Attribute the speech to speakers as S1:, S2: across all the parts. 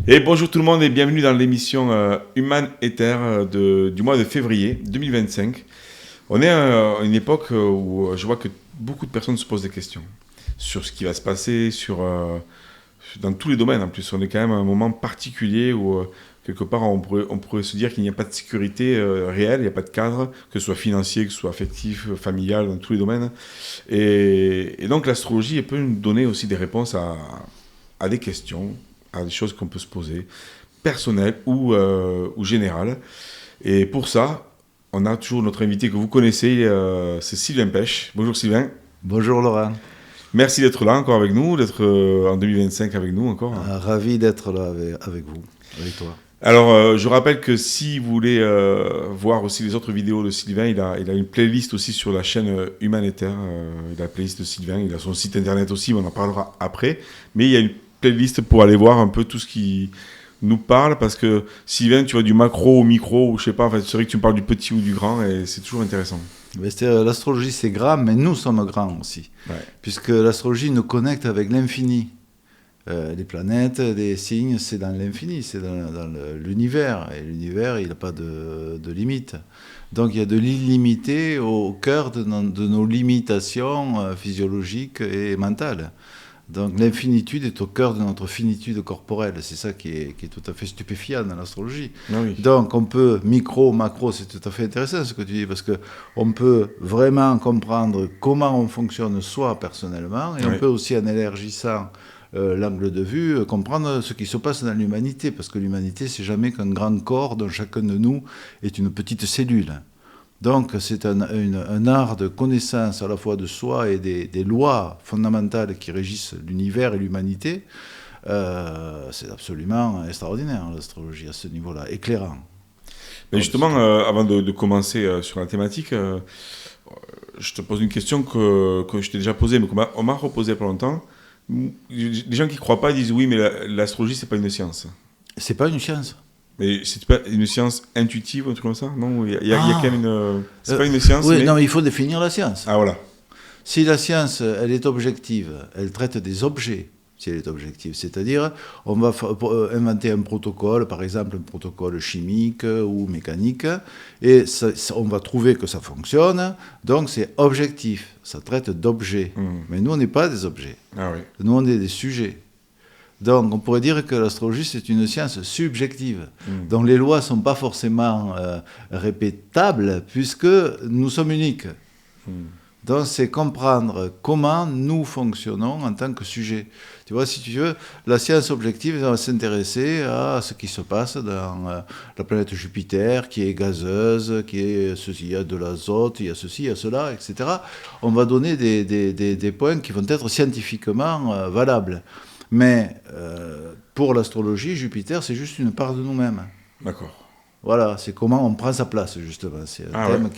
S1: Et bonjour tout le monde et bienvenue dans l'émission Human Ether du mois de février 2025. On est à une époque où je vois que beaucoup de personnes se posent des questions sur ce qui va se passer, dans tous les domaines en plus. On est quand même à un moment particulier où quelque part on pourrait se dire qu'il n'y a pas de sécurité réelle, il n'y a pas de cadre, que ce soit financier, que ce soit affectif, familial, dans tous les domaines. Et donc l'astrologie elle peut nous donner aussi des réponses à des questions, à des choses qu'on peut se poser, personnelles ou générales. Et pour ça, on a toujours notre invité que vous connaissez, c'est Sylvain Pêche. Bonjour Sylvain.
S2: Bonjour Laurent.
S1: Merci d'être là encore avec nous, d'être en 2025 avec nous encore.
S2: Ravi d'être là avec vous, avec toi.
S1: Alors, je rappelle que si vous voulez voir aussi les autres vidéos de Sylvain, il a une playlist aussi sur la chaîne Human Ether. Il a la playlist de Sylvain, il a son site internet aussi, mais on en parlera après. Mais il y a une playlist pour aller voir un peu tout ce qui nous parle, parce que Sylvain, tu vois du macro au micro, ou je sais pas, en fait, c'est vrai que tu me parles du petit ou du grand, et c'est toujours intéressant.
S2: L'astrologie c'est grand, mais nous sommes grands aussi, puisque l'astrologie nous connecte avec l'infini. Les planètes, les signes, c'est dans l'infini, c'est dans l'univers, et l'univers, il n'a pas de limite. Donc il y a de l'illimité au cœur de nos limitations physiologiques et mentales. Donc l'infinitude est au cœur de notre finitude corporelle. C'est ça qui est tout à fait stupéfiant dans l'astrologie.
S1: Ah oui.
S2: Donc on peut, micro, macro, c'est tout à fait intéressant ce que tu dis, parce qu'on peut vraiment comprendre comment on fonctionne soi personnellement, et on peut aussi, en élargissant l'angle de vue, comprendre ce qui se passe dans l'humanité, parce que l'humanité, c'est jamais qu'un grand corps dont chacun de nous est une petite cellule. Donc c'est un art de connaissance à la fois de soi et des lois fondamentales qui régissent l'univers et l'humanité. C'est absolument extraordinaire l'astrologie à ce niveau-là, éclairant.
S1: Mais justement, avant de commencer sur la thématique, je te pose une question que je t'ai déjà posée, mais qu'on m'a reposée il n'y a pas longtemps. Les gens qui ne croient pas disent oui, mais l'astrologie, c'est pas une science.
S2: C'est pas une science.
S1: Mais c'est pas une science intuitive, un truc comme ça? Non, il y a quand même une... C'est pas une science,
S2: oui,
S1: mais...
S2: non, mais il faut définir la science.
S1: Ah, voilà.
S2: Si la science, elle est objective, elle traite des objets, si elle est objective. C'est-à-dire, on va inventer un protocole, par exemple un protocole chimique ou mécanique, et on va trouver que ça fonctionne, donc c'est objectif, ça traite d'objets. Mais nous, on n'est pas des objets.
S1: Ah oui.
S2: Nous, on est des sujets. Donc, on pourrait dire que l'astrologie, c'est une science subjective, dont les lois ne sont pas forcément répétables, puisque nous sommes uniques. Donc, c'est comprendre comment nous fonctionnons en tant que sujet. Tu vois, si tu veux, la science objective va s'intéresser à ce qui se passe dans la planète Jupiter, qui est gazeuse, qui est ceci, il y a de l'azote, il y a ceci, il y a cela, etc. On va donner des points qui vont être scientifiquement valables. Mais pour l'astrologie, Jupiter, c'est juste une part de nous-mêmes.
S1: D'accord.
S2: Voilà, c'est comment on prend sa place, justement. C'est un thème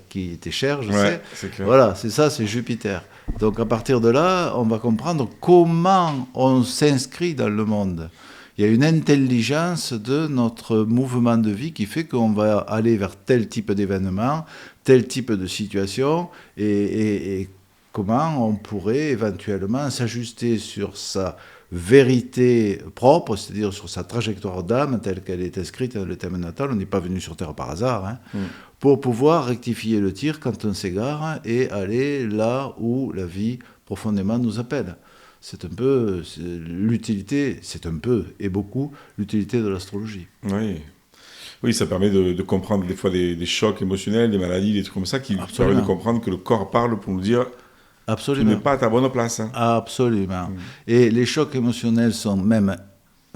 S2: qui était cher, je sais.
S1: C'est clair.
S2: Voilà, c'est ça, c'est Jupiter. Donc à partir de là, on va comprendre comment on s'inscrit dans le monde. Il y a une intelligence de notre mouvement de vie qui fait qu'on va aller vers tel type d'événement, tel type de situation, et comment on pourrait éventuellement s'ajuster sur sa vérité propre, c'est-à-dire sur sa trajectoire d'âme telle qu'elle est inscrite dans le thème natal. On n'est pas venu sur Terre par hasard, pour pouvoir rectifier le tir quand on s'égare et aller là où la vie profondément nous appelle. C'est un peu l'utilité, c'est un peu et beaucoup l'utilité de l'astrologie.
S1: Oui, ça permet de comprendre des fois des chocs émotionnels, des maladies, des trucs comme ça, qui permettent de comprendre que le corps parle pour nous dire...
S2: Absolument.
S1: Tu n'es pas à ta bonne place.
S2: Absolument. Et les chocs émotionnels sont même...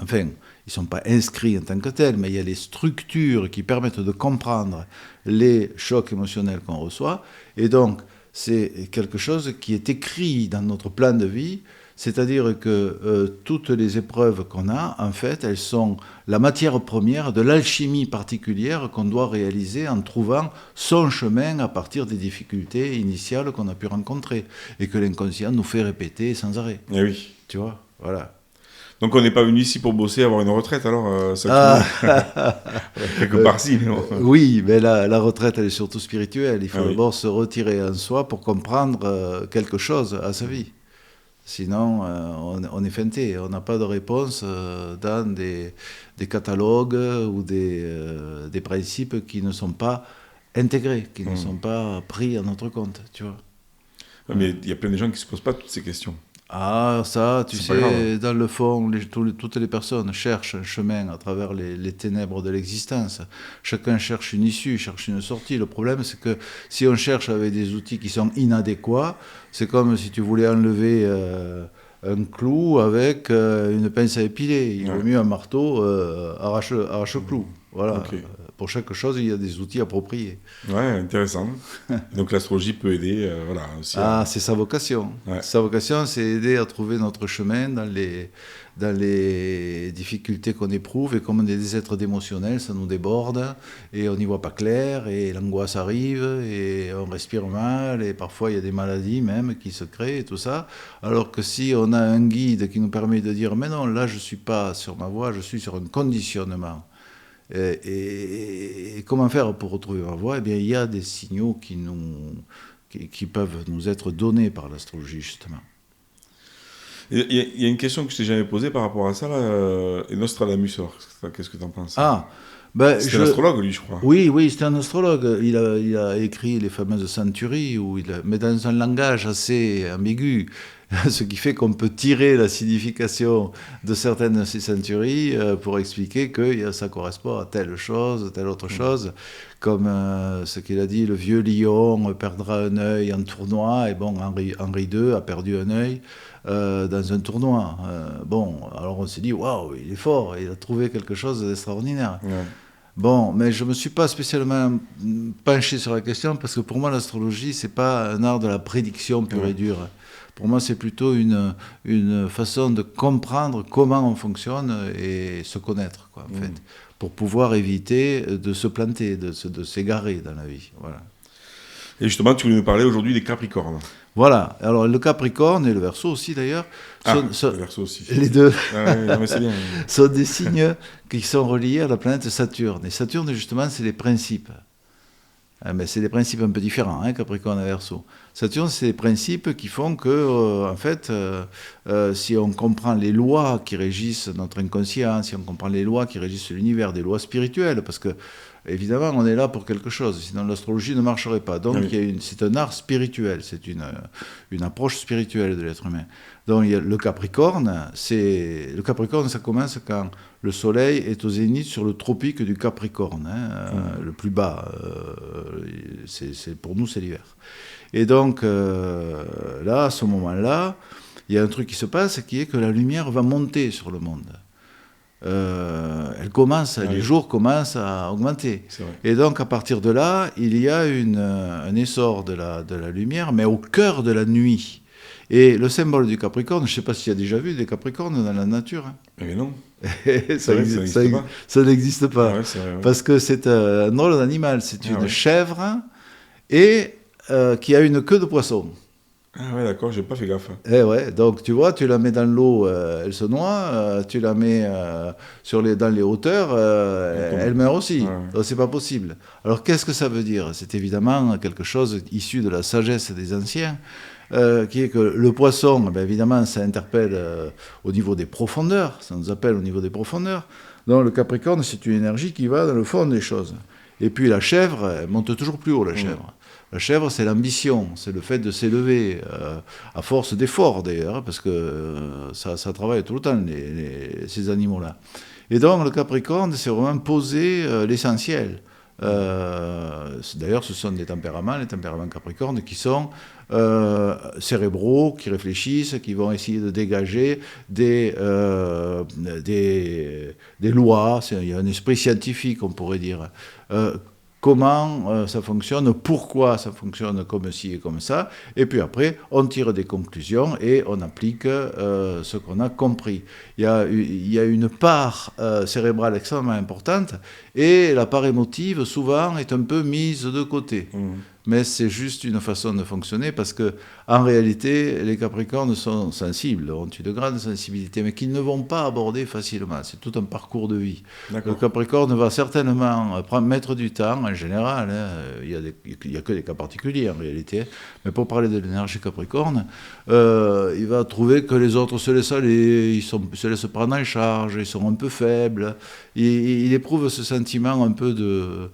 S2: Enfin, ils ne sont pas inscrits en tant que tels, mais il y a les structures qui permettent de comprendre les chocs émotionnels qu'on reçoit. Et donc, c'est quelque chose qui est écrit dans notre plan de vie. C'est-à-dire que toutes les épreuves qu'on a, en fait, elles sont la matière première de l'alchimie particulière qu'on doit réaliser en trouvant son chemin à partir des difficultés initiales qu'on a pu rencontrer et que l'inconscient nous fait répéter sans arrêt.
S1: Eh oui.
S2: Tu vois, voilà.
S1: Donc on n'est pas venu ici pour bosser, avoir une retraite, alors quelque part si.
S2: Oui, mais la retraite, elle est surtout spirituelle. Il faut d'abord se retirer en soi pour comprendre quelque chose à sa vie. Sinon, on est feinté. On n'a pas de réponse dans des catalogues ou des principes qui ne sont pas intégrés, qui ne sont pas pris en notre compte, tu vois.
S1: Mais il y a plein de gens qui ne se posent pas toutes ces questions.
S2: Ah, ça, tu
S1: C'est pas grave.
S2: sais, dans le fond, toutes les personnes cherchent un chemin à travers les ténèbres de l'existence. Chacun cherche une issue, cherche une sortie. Le problème, c'est que si on cherche avec des outils qui sont inadéquats, c'est comme si tu voulais enlever un clou avec une pince à épiler. Il vaut mieux un marteau arrache-clou. Voilà.
S1: Ok.
S2: Pour chaque chose, il y a des outils appropriés.
S1: Ouais, intéressant. Donc l'astrologie peut aider, voilà, aussi.
S2: Ah, c'est sa vocation.
S1: Ouais.
S2: Sa vocation, c'est aider à trouver notre chemin dans les difficultés qu'on éprouve. Et comme on est des êtres d'émotionnels, ça nous déborde et on n'y voit pas clair et l'angoisse arrive et on respire mal et parfois il y a des maladies même qui se créent et tout ça. Alors que si on a un guide qui nous permet de dire « Mais non, là je ne suis pas sur ma voie, je suis sur un conditionnement ». Et comment faire pour retrouver ma voie? Eh bien, il y a des signaux qui peuvent nous être donnés par l'astrologie, justement.
S1: Il y a une question que je t'ai jamais posée par rapport à ça, là. Et Nostradamus, alors, qu'est-ce que tu en penses?
S2: Ah, ben,
S1: C'était un astrologue, lui, je crois.
S2: Oui, c'était un astrologue. Il a écrit les fameuses centuries, mais dans un langage assez ambigu, ce qui fait qu'on peut tirer la signification de certaines de ces centuries pour expliquer que ça correspond à telle autre chose, comme ce qu'il a dit, le vieux lion perdra un œil en tournoi, et bon, Henri II a perdu un œil dans un tournoi. Bon, alors on s'est dit, waouh, il est fort, il a trouvé quelque chose d'extraordinaire.
S1: Ouais.
S2: Bon, mais je ne me suis pas spécialement penché sur la question parce que pour moi, l'astrologie, ce n'est pas un art de la prédiction pure et dure. Pour moi, c'est plutôt une façon de comprendre comment on fonctionne et se connaître, quoi, en fait, pour pouvoir éviter de se planter, de s'égarer dans la vie. Voilà.
S1: Et justement, tu voulais nous parler aujourd'hui des Capricornes.
S2: Voilà. Alors, le Capricorne et le Verseau aussi, d'ailleurs,
S1: le Verseau aussi.
S2: les deux
S1: non, mais c'est bien.
S2: sont des signes qui sont reliés à la planète Saturne. Et Saturne, justement, c'est les principes. Mais c'est des principes un peu différents, hein, Capricorne et Verseau. Saturne, c'est des principes qui font que, en fait, si on comprend les lois qui régissent notre inconscient, si on comprend les lois qui régissent l'univers, des lois spirituelles, parce que, évidemment, on est là pour quelque chose, sinon l'astrologie ne marcherait pas. Donc, c'est un art spirituel, c'est une approche spirituelle de l'être humain. Donc, il y a le Capricorne, ça commence quand le Soleil est au zénith sur le tropique du Capricorne, le plus bas. Pour nous, c'est l'hiver. Et donc, là, à ce moment-là, il y a un truc qui se passe, qui est que la lumière va monter sur le monde. Les jours commencent à augmenter. Et donc, à partir de là, il y a un essor de la lumière, mais au cœur de la nuit. Et le symbole du Capricorne, je ne sais pas si tu as déjà vu des Capricornes dans la nature.
S1: Mais non.
S2: Ça n'existe pas.
S1: Ah ouais, c'est vrai, ouais.
S2: Parce que c'est un drôle d'animal. C'est une chèvre et qui a une queue de poisson.
S1: Ah ouais, d'accord, j'ai pas fait gaffe.
S2: Eh ouais, donc tu vois, tu la mets dans l'eau, elle se noie, tu la mets dans les hauteurs, elle meurt aussi.
S1: Ouais.
S2: Donc c'est pas possible. Alors qu'est-ce que ça veut dire? C'est évidemment quelque chose issu de la sagesse des anciens, qui est que le poisson, ben évidemment, ça interpelle au niveau des profondeurs, ça nous appelle au niveau des profondeurs. Donc le Capricorne, c'est une énergie qui va dans le fond des choses. Et puis la chèvre, elle monte toujours plus haut, la chèvre. La chèvre, c'est l'ambition, c'est le fait de s'élever, à force d'efforts d'ailleurs, parce que ça travaille tout le temps, ces animaux-là. Et donc le Capricorne, c'est vraiment poser l'essentiel. D'ailleurs, ce sont les tempéraments Capricornes, qui sont cérébraux, qui réfléchissent, qui vont essayer de dégager des lois. Il y a un esprit scientifique, on pourrait dire. Comment ça fonctionne, pourquoi ça fonctionne comme ci et comme ça, et puis après, on tire des conclusions et on applique ce qu'on a compris. Il y a une part cérébrale extrêmement importante, et la part émotive, souvent, est un peu mise de côté. Mais c'est juste une façon de fonctionner, parce que En réalité, les Capricornes sont sensibles, ont une grande sensibilité, mais qu'ils ne vont pas aborder facilement. C'est tout un parcours de vie. Le Capricorne va certainement mettre du temps, en général. Il n'y a que des cas particuliers, en réalité. Mais pour parler de l'énergie Capricorne, il va trouver que les autres se laissent aller, se laissent prendre en charge, ils sont un peu faibles. Il éprouve ce sentiment un peu de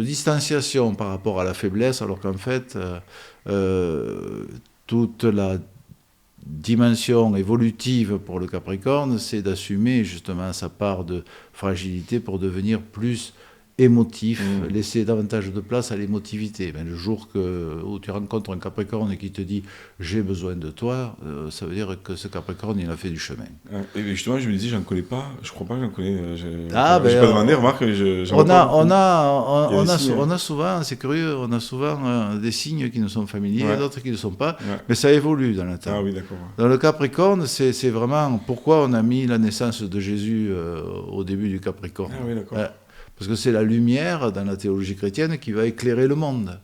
S2: distanciation par rapport à la faiblesse, alors qu'en fait, toute la dimension évolutive pour le Capricorne, c'est d'assumer justement sa part de fragilité pour devenir plus émotif, laisser davantage de place à l'émotivité. Ben, le jour où tu rencontres un Capricorne qui te dit « j'ai besoin de toi », ça veut dire que ce Capricorne, il a fait du chemin.
S1: Et justement, je me disais, j'en connais pas, je crois pas que j'en connais. J'ai
S2: pas
S1: demandé, remarque,
S2: on a souvent, c'est curieux, on a souvent des signes qui nous sont familiers, d'autres qui ne le sont pas, mais ça évolue dans le temps.
S1: Ah oui, d'accord.
S2: Dans le Capricorne, c'est vraiment pourquoi on a mis la naissance de Jésus au début du Capricorne.
S1: Ah oui, d'accord.
S2: Parce que c'est la lumière, dans la théologie chrétienne, qui va éclairer le monde.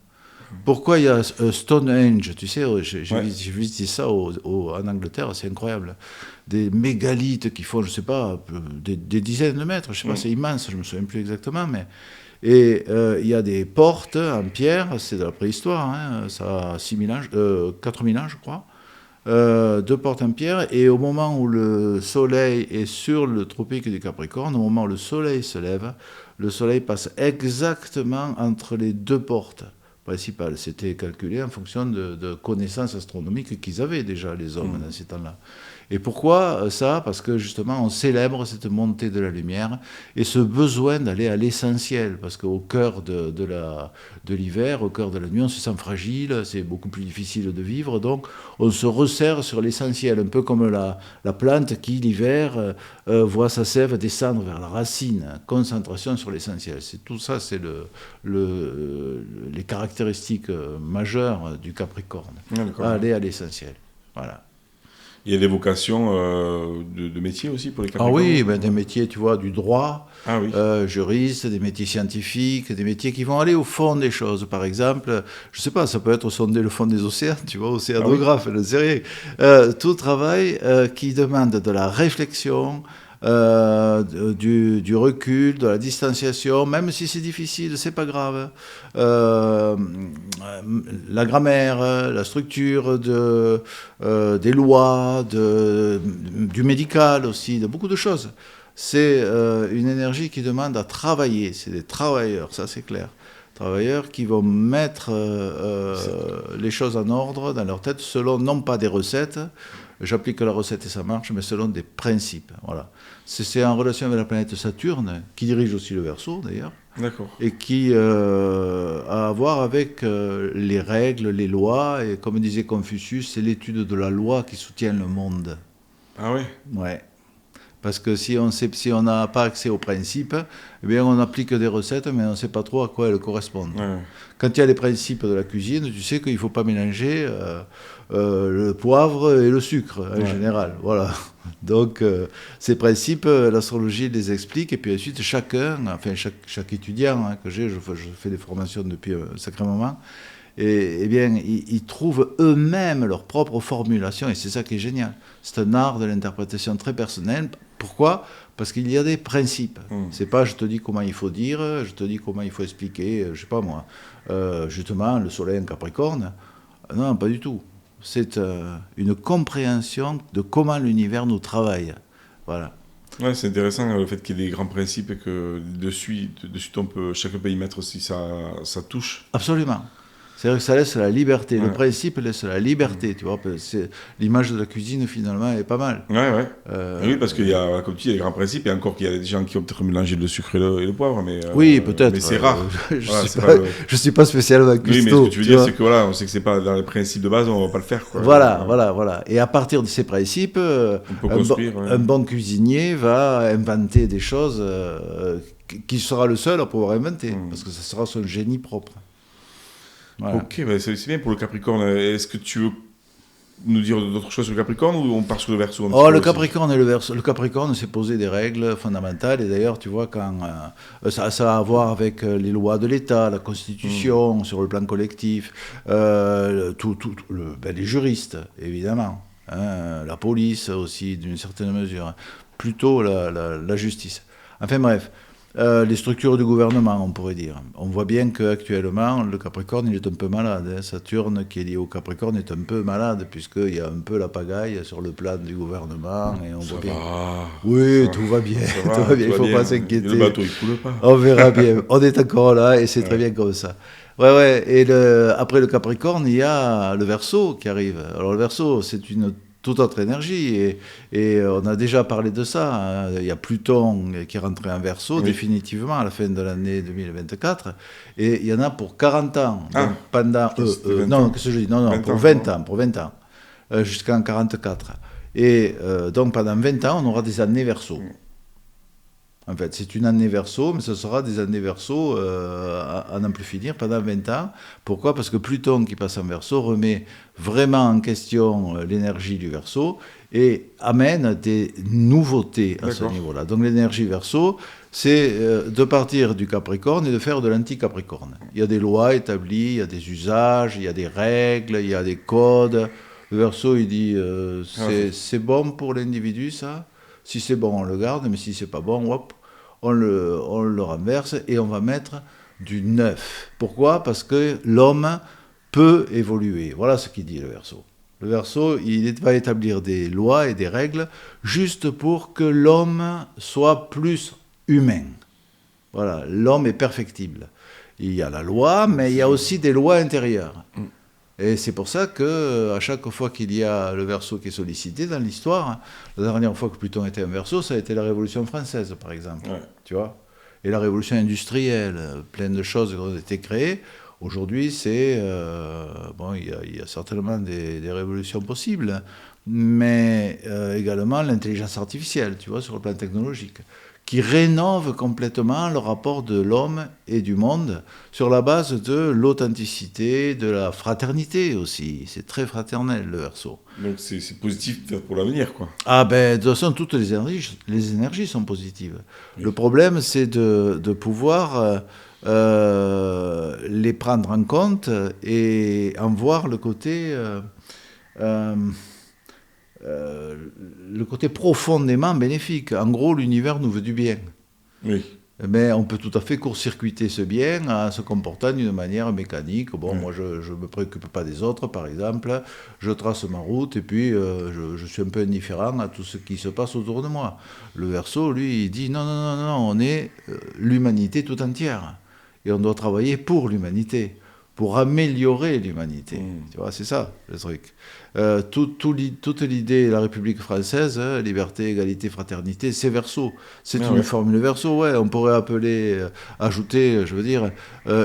S2: Pourquoi il y a Stonehenge, tu sais, j'ai visité ça en Angleterre, c'est incroyable. Des mégalithes qui font, je ne sais pas, des dizaines de mètres, je ne sais pas, c'est immense, je ne me souviens plus exactement, mais... Et il y a des portes en pierre, c'est de la préhistoire, ça a 4000 ans, je crois. 2 portes en pierre, et au moment où le soleil est sur le tropique du Capricorne, au moment où le soleil se lève, le soleil passe exactement entre les 2 portes principales. C'était calculé en fonction de connaissances astronomiques qu'ils avaient déjà, les hommes, dans ces temps-là. Et pourquoi ça ? Parce que justement, on célèbre cette montée de la lumière et ce besoin d'aller à l'essentiel. Parce qu'au cœur de l'hiver, au cœur de la nuit, on se sent fragile, c'est beaucoup plus difficile de vivre. Donc, on se resserre sur l'essentiel, un peu comme la plante qui, l'hiver, voit sa sève descendre vers la racine. Concentration sur l'essentiel. Tout ça, c'est les caractéristiques majeures du Capricorne. Aller à l'essentiel. Voilà.
S1: Il y a des vocations de métiers aussi pour les Capricornes.
S2: Ah oui, des métiers, tu vois, du droit, juristes, des métiers scientifiques, des métiers qui vont aller au fond des choses. Par exemple, je ne sais pas, ça peut être sonder le fond des océans, tu vois, océanographe, je ne sais rien. Tout travail qui demande de la réflexion, du recul, de la distanciation, même si c'est difficile, c'est pas grave. La grammaire, la structure des lois, du médical aussi, de beaucoup de choses. C'est une énergie qui demande à travailler. C'est des travailleurs, ça c'est clair. Travailleurs qui vont mettre les choses en ordre dans leur tête selon non pas des recettes, j'applique la recette et ça marche, mais selon des principes. Voilà. C'est en relation avec la planète Saturne, qui dirige aussi le Verseau d'ailleurs, et qui a à voir avec les règles, les lois, et comme disait Confucius, c'est l'étude de la loi qui soutient le monde.
S1: Ah oui ?
S2: Ouais. Parce que si on n'a pas accès aux principes, eh bien on applique des recettes, mais on ne sait pas trop à quoi elles correspondent. Quand il y a les principes de la cuisine, tu sais qu'il ne faut pas mélanger le poivre et le sucre, en général. Voilà. Donc, ces principes, l'astrologie les explique, et puis ensuite, chaque étudiant que j'ai, je fais des formations depuis un sacré moment, et bien, ils trouvent eux-mêmes leur propre formulation, et c'est ça qui est génial. C'est un art de l'interprétation très personnelle. Pourquoi ? Parce qu'il y a des principes. C'est pas je te dis comment il faut dire, je te dis comment il faut expliquer, je sais pas moi, justement, le soleil en Capricorne. Non, pas du tout. C'est une compréhension de comment l'univers nous travaille. Voilà.
S1: Ouais, c'est intéressant le fait qu'il y ait des grands principes et que dessus chacun peut y mettre aussi sa touche.
S2: Absolument. C'est-à-dire que ça laisse la liberté. Le principe laisse la liberté, tu vois. L'image de la cuisine, finalement, elle est pas mal.
S1: Oui, parce qu'il y a, comme tu dis, il y a des grands principes, et encore qu'il y a des gens qui ont peut-être mélangé le sucre et le poivre, mais...
S2: oui, peut-être.
S1: Mais c'est rare.
S2: Je suis pas spécialement cuistot.
S1: Oui, mais ce que tu veux dire, c'est que on sait que c'est pas dans les principes de base, on va pas le faire, quoi.
S2: Voilà. Et à partir de ces principes, un bon cuisinier va inventer des choses qui sera le seul à pouvoir inventer, parce que ça sera son génie propre.
S1: Voilà. Ok, c'est bien pour le Capricorne. Est-ce que tu veux nous dire d'autres choses sur le Capricorne ou on part sur le Verseau un petit
S2: Oh,
S1: peu
S2: le
S1: aussi
S2: Capricorne et le Verseau. Le Capricorne s'est posé des règles fondamentales. Et d'ailleurs, tu vois, quand ça a à voir avec les lois de l'État, la Constitution, sur le plan collectif, les juristes, évidemment, hein, la police aussi, d'une certaine mesure, plutôt la justice. Enfin bref. Les structures du gouvernement, on pourrait dire. On voit bien qu'actuellement, le Capricorne, il est un peu malade. Hein. Saturne, qui est lié au Capricorne, est un peu malade, puisqu'il y a un peu la pagaille sur le plan du gouvernement. Et on voit bien. Oui, tout va bien. Tout va bien. Il ne faut pas s'inquiéter.
S1: Le bateau, il coule pas.
S2: On verra bien. On est encore là, et c'est très bien comme ça. Ouais. Et après le Capricorne, il y a le Verseau qui arrive. Alors, le Verseau, c'est une toute autre énergie, et on a déjà parlé de ça, hein. Il y a Pluton qui est rentré en Verseau définitivement à la fin de l'année 2024, et il y en a pour 40 ans, donc pendant, non, qu'est-ce que je dis, non, pour 20 ans, jusqu'en 44, et donc pendant 20 ans, on aura des années Verseau. En fait, c'est une année Verseau, mais ce sera des années Verseau à n'en plus finir pendant 20 ans. Pourquoi ? Parce que Pluton qui passe en Verseau remet vraiment en question l'énergie du Verseau et amène des nouveautés à ce niveau-là. Donc l'énergie Verseau, c'est de partir du Capricorne et de faire de l'anti-Capricorne. Il y a des lois établies, il y a des usages, il y a des règles, il y a des codes. Le Verseau, il dit c'est bon pour l'individu, ça ? Si c'est bon, on le garde, mais si c'est pas bon, hop, on le renverse et on va mettre du neuf. Pourquoi ? Parce que l'homme peut évoluer. Voilà ce qu'il dit le Verseau. Le Verseau, il va établir des lois et des règles juste pour que l'homme soit plus humain. Voilà, l'homme est perfectible. Il y a la loi, mais il y a aussi des lois intérieures. Et c'est pour ça qu'à chaque fois qu'il y a le Verseau qui est sollicité dans l'histoire, la dernière fois que Pluton était un Verseau, ça a été la Révolution française, par exemple. Tu vois ? Et la Révolution industrielle, plein de choses qui ont été créées. Aujourd'hui, c'est... il y a certainement des révolutions possibles, mais également l'intelligence artificielle, tu vois, sur le plan technologique, qui rénove complètement le rapport de l'homme et du monde sur la base de l'authenticité, de la fraternité aussi. C'est très fraternel, le Verseau.
S1: Donc c'est positif pour l'avenir, quoi.
S2: Ah ben, de toute façon, toutes les énergies sont positives. Oui. Le problème, c'est de pouvoir les prendre en compte et en voir le côté... le côté profondément bénéfique. En gros, l'univers nous veut du bien.
S1: Oui.
S2: Mais on peut tout à fait court-circuiter ce bien en se comportant d'une manière mécanique. Bon, moi, je ne me préoccupe pas des autres, par exemple. Je trace ma route et puis je suis un peu indifférent à tout ce qui se passe autour de moi. Le Verseau, lui, il dit non, on est l'humanité tout entière. Et on doit travailler pour l'humanité, pour améliorer l'humanité. Tu vois, c'est ça, le truc. Toute l'idée de la République française, liberté, égalité, fraternité, c'est Verseau. C'est une formule Verseau, ouais. On pourrait ajouter, je veux dire,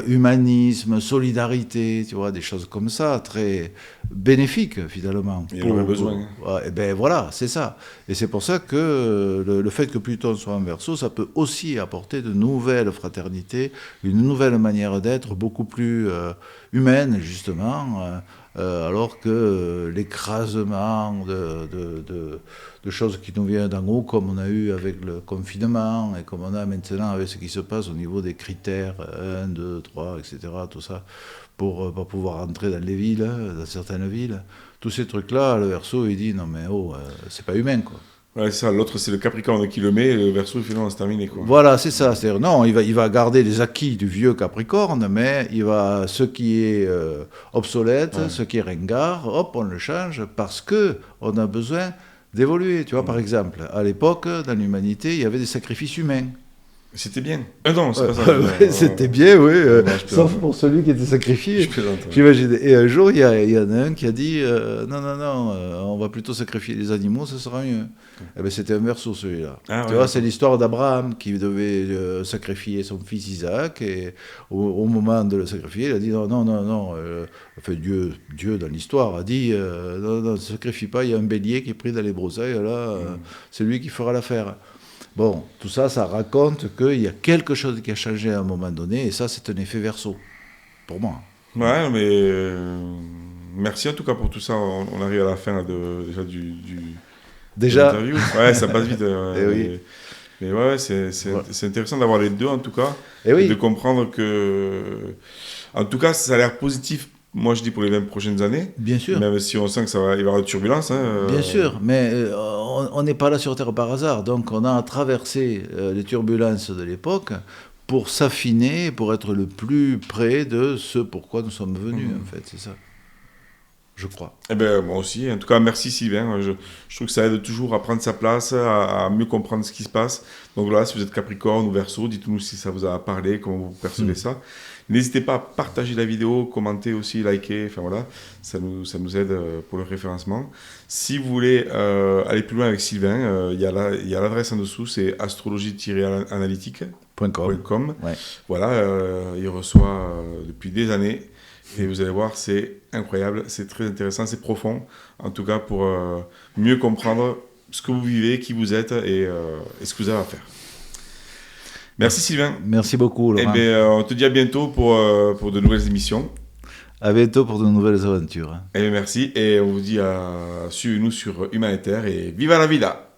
S2: humanisme, solidarité, tu vois, des choses comme ça, très bénéfiques, finalement.
S1: Il y en aurait besoin.
S2: Et ben voilà, c'est ça. Et c'est pour ça que le fait que Pluton soit en Verseau, ça peut aussi apporter de nouvelles fraternités, une nouvelle manière d'être, beaucoup plus humaine, justement, alors que l'écrasement de choses qui nous viennent d'en haut, comme on a eu avec le confinement et comme on a maintenant avec ce qui se passe au niveau des critères 1, 2, 3, etc., tout ça, pour pas pouvoir entrer dans les villes, dans certaines villes, tous ces trucs-là, le Verseau, il dit non mais c'est pas humain, quoi.
S1: Ouais, c'est ça. L'autre, c'est le Capricorne qui le met, et le Verseau, il fait non, c'est terminé, quoi.
S2: Voilà, c'est ça. C'est-à-dire, non, il va garder les acquis du vieux Capricorne, mais ce qui est obsolète, ce qui est ringard, hop, on le change parce que on a besoin d'évoluer. Tu vois, par exemple, à l'époque, dans l'humanité, il y avait des sacrifices humains.
S1: C'était bien. Non, c'est pas ça.
S2: C'était bien, oui. Sauf pour celui qui était sacrifié. J'imagine. Et un jour, il y en a un qui a dit non, on va plutôt sacrifier les animaux, ça sera mieux. Eh ben, c'était un Verseau, celui-là. Tu vois, c'est l'histoire d'Abraham qui devait sacrifier son fils Isaac. Et au moment de le sacrifier, il a dit non. Enfin, Dieu, dans l'histoire, a dit non, ne sacrifie pas, il y a un bélier qui est pris dans les broussailles, là, c'est lui qui fera l'affaire. Bon, tout ça, ça raconte qu'il y a quelque chose qui a changé à un moment donné, et ça, c'est un effet Verseau, pour moi.
S1: Ouais, mais Merci en tout cas pour tout ça. On arrive à la fin déjà de
S2: Déjà.
S1: l'interview. Ouais, ça passe vite.
S2: Eh oui.
S1: Mais ouais, c'est intéressant d'avoir les deux en tout cas.
S2: Et oui.
S1: Et de comprendre que. En tout cas, ça a l'air positif, moi je dis pour les 20 prochaines années.
S2: Bien sûr.
S1: Même si on sent qu'il va y avoir de turbulences.
S2: Bien sûr, mais on n'est pas là sur Terre par hasard. Donc on a traversé les turbulences de l'époque pour s'affiner, pour être le plus près de ce pourquoi nous sommes venus, en fait, c'est ça. Je crois.
S1: Eh ben, moi aussi. En tout cas, merci Sylvain. Je trouve que ça aide toujours à prendre sa place, à mieux comprendre ce qui se passe. Donc voilà, si vous êtes Capricorne ou Verseau, dites-nous si ça vous a parlé, comment vous percevez ça. N'hésitez pas à partager la vidéo, commenter aussi, liker. Enfin voilà, ça nous aide pour le référencement. Si vous voulez aller plus loin avec Sylvain, il y a l'adresse en dessous, c'est astrologie-analytique.com.
S2: Ouais.
S1: Voilà, il reçoit depuis des années. Et vous allez voir, c'est incroyable, c'est très intéressant, c'est profond, en tout cas pour mieux comprendre ce que vous vivez, qui vous êtes et ce que vous avez à faire. Merci Sylvain.
S2: Merci beaucoup Laurent.
S1: Et bien, on te dit à bientôt pour de nouvelles émissions.
S2: À bientôt pour de nouvelles aventures.
S1: Et merci, et on vous dit suivez-nous sur Humanitaire et viva la vida.